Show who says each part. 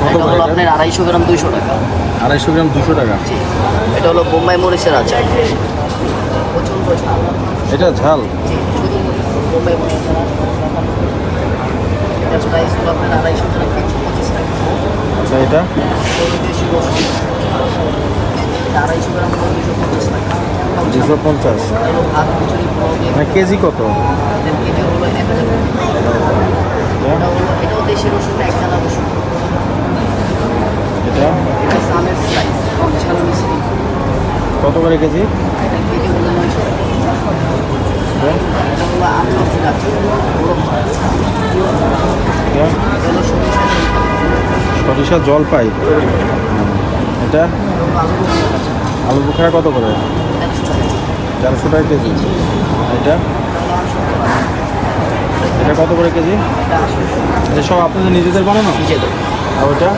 Speaker 1: এটা হলো আপনার 250 গ্রাম 200 টাকা।
Speaker 2: 250 গ্রাম 200 টাকা।
Speaker 1: জি, এটা হলো বোম্বাই মরিচের আচার, প্রচণ্ড ঝাল।
Speaker 2: এটা ঝাল।
Speaker 1: জি, শুধু বোম্বাই মরিচের আচার। এটা হচ্ছে রাইসগুলো আপনার 250 গ্রাম 125 টাকা।
Speaker 2: আচ্ছা, এটা
Speaker 1: এটা হলো দেশি রসুন, এটা 250 গ্রাম 250 টাকা।
Speaker 2: 250।
Speaker 1: এটা হলো ভাত খিচুড়ি পোলাও দিয়ে
Speaker 2: মানে কেজি কত?
Speaker 1: কেজি হলো 1000 টাকা। এটা হলো, এটাও দেশি রসুন, একদানা রসুন।
Speaker 2: এটা
Speaker 1: এটা সামের স্লাইস, ঝাল মিষ্টি।
Speaker 2: কত করে কেজি?
Speaker 1: এটা কেজি হলো 900 টাকা।
Speaker 2: এটা
Speaker 1: এটা হলো আমলকি গাছ,
Speaker 2: এটা
Speaker 1: এটা হলো
Speaker 2: সরিষা জলপাই। এটা আলু বুখারা কত করে? 400 টাকা কেজি। এটা এটা কত করে কেজি? এটা সব আপনাদের নিজেদের বানানো?
Speaker 1: নিজেদের।
Speaker 2: আর ওটা